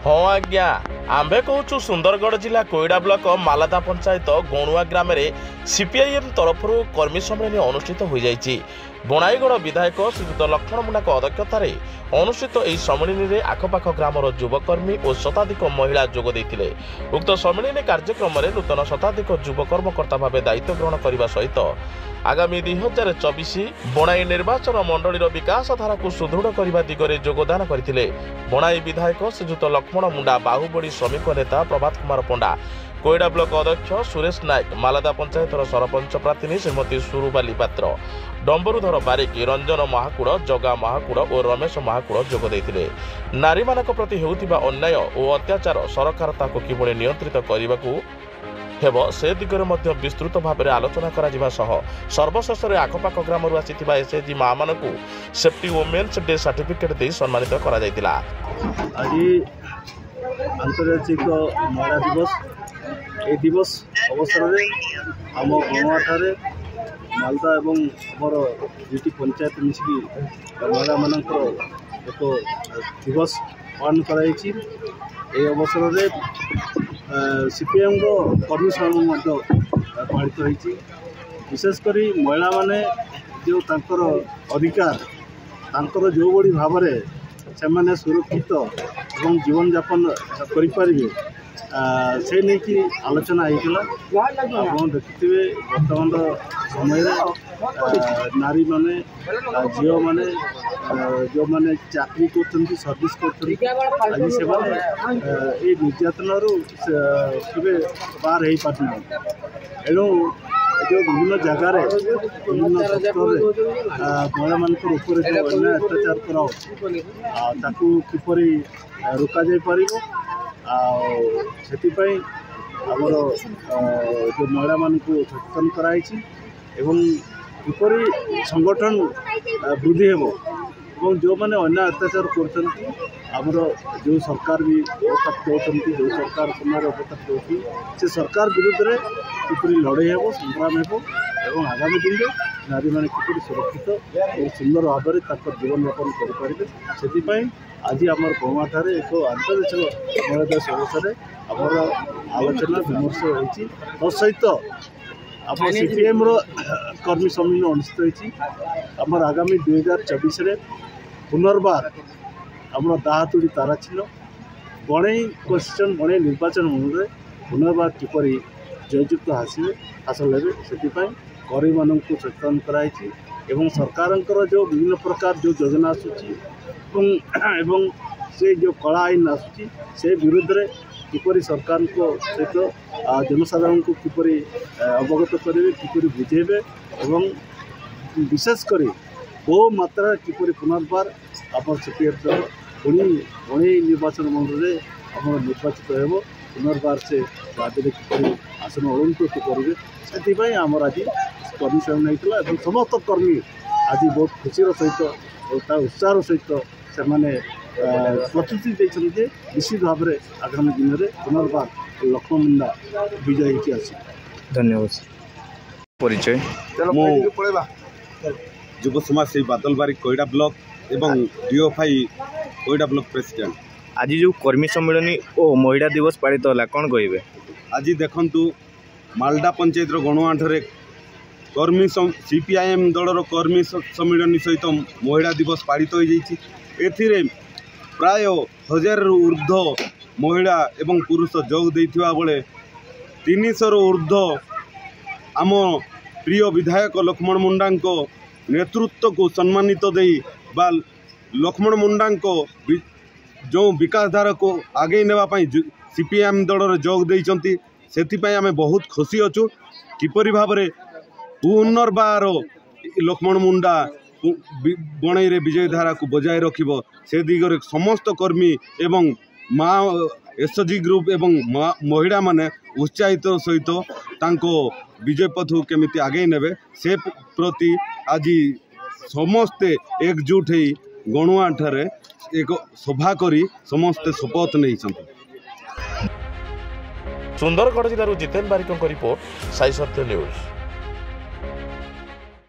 हाँ आज्ञा आंबे कहूँ सुंदरगढ़ जिला कोईडा ब्लॉक मालादा पंचायत गणुआ ग्राम सीपीआईएम तरफ कर्मी सम्मेलन अनुष्ठित हो जाइछि। बणाईगढ़ विधायक श्रीयुत लक्ष्मण मुंडा अध्यक्षतार अनुष्ठित यह सम्मेलन में आखपाख ग्रामर युवकर्मी और शताधिक महिला जोग देइथिले। उक्त सम्मेलन कार्यक्रम में नूतन शताधिक युव कर्मकर्ता भाव दायित्व ग्रहण करने सहित आगामी 2024 बणाई निर्वाचन मंडल विकास धारा को सुदृढ़ करने दिगरे योगदान करथिले। बणाई विधायक श्रीयुत लक्ष्मण मुंडा, बाहुबली श्रमिक नेता प्रभात कुमार पंडा, कोईडा ब्लॉक अध्यक्ष सुरेश नायक, मालादा पंचायतर सरपंच प्रार्थी श्रीमती सुरुबाली पात्र, डंबरुधर बारिक, रंजन महाकुड़, जगा महाकुड़ और रमेश महाकुड़ जोग देइथिले। नारी मानक प्रति हेउथिबा अन्याय और अत्याचार सरकार ताको किभଳି नियंत्रित करबाकू हेब से दिगरे मध्य विस्तृत भाव में आलोचना करा सह सर्वशेष आखपाख ग्राम आसीथिबा एसएचजी माँ मानकू सेफ्टी वोमेन्स डे सर्टिफिकेट दे सम्मानित करा जायतिला। आज आंतर्जातिक महिला दिवस ए दिवस अवसर में आम गणुआठारे मालदा एवं आमर दुईटी पंचायत मिसिकी महिला मानकर एक दिवस पालन कराई। अवसर में सीपीएम कर्मी सम्मेलन पालित होती। विशेषकर महिला माने जो तांकर अधिकार तांकर जो बड़ी भाव से माने सुरक्षित एवं जीवन यापन करें से नहीं कि आलोचना होता। आप देखते बर्तमान समय नारी माने झील माने जो माने चाकरी कर सर्विस कर निर्यातन के बाहर हो पारना। एणु जो विभिन्न जगार विभिन्न क्षेत्र महिला मान अन्याय अत्याचार करापरी रोक आमर जो महिला मान सचेतन कराई किपरि संगठन वृद्धि हेब जो मैंने अन्याय अत्याचार कर जो सरकार भी अवस्थापित होती जो सरकार समय अवस्थापित होती से सरकार विरुद्ध में किपरि लड़े हेब संग्राम हेब और आगामी दिन में नारी मैंने किपरि सुरक्षित और सुंदर भाव में जीवन यापन करें से आज आम गणुआठारे एक आंतर्जातिक महिला दिवस अवसर आमर आलोचना विमर्श होती। तत्सहित आप सीपीएम कर्मी सम्मेलन अनुष्ठित होती। आगामी 2024 पुनर्बार आम दाहातुड़ी ताराछिल बणई क्वेश्चन बणई निर्वाचन मंडल में पुनर्बार किपरि जययुक्त हासिल हे से कर्मी मान सचेतन कराई एवं सरकार जो विभिन्न प्रकार जो योजना आसूची एवं से जो कला आईन आसूची से विरुद्ध में किपरि सरकार को सहित जनसाधारण को किपरि अवगत करेंगे किपरि बुझेबे एवं विशेषकर बहु मात्रा किपरि पुनर्बार आप सीपीएम पुणी बणई निर्वाचन मंडल में आम निर्वाचित हो पुनर्बार से राज्य में किपरि आसन अलंकृत करेंगे से आम आज कर्मी सम्मेलन होता। समस्त कर्मी आज बहुत खुशी सहित उत्साह सहित से प्रतिश्रुति देते निश्चित भाव में आगामी दिन में पुनर्बार लक्ष्मण मुंडा विजय होती आसी। धन्यवाद। परिचय युव समाज से बादल बारिक कोईडा ब्लॉक एवं डीओफआई कोईडा ब्लॉक प्रेसिडेंट। आज जो कर्मी सम्मेलन और महिला दिवस पालित होला कौन कहे? आज देखु मालदा पंचायत गणुआठारे कर्मी सीपीआईएम दलर कर्मी सम्मेलन सहित महिला दिवस पालित हो जाइछि। एथिरे प्राय 1000 ऊर्ध्व महिला एवं पुरुष जोग देइथिबा बेले 300 ऊर्ध्व आम प्रिय विधायक लक्ष्मण मुंडा नेतृत्व को सम्मानित देई बा लक्ष्मण मुंडा जो विकास धारा को आगे नेवाई सीपीएम दलर जोग देइचंती सेथिपाई आमे बहुत खुशी अछु। किपरि भाव में पुनर्बार लक्ष्मण मुंडा बणई रे विजय धारा को बजाय रखिब से दिगरे समस्त कर्मी एवं माँ एसएचजी ग्रुप एवं महिला माने उत्साहित सहित तांको विजय पथ केमिति आगे नेबे से प्रति आज समस्ते एकजुट हो गणुआठारे एक सभा करी समस्ते शपथ नहीं। सुंदरगढ़ जिलूर जितेन बारिक रिपोर्ट साई सत्य न्यूज।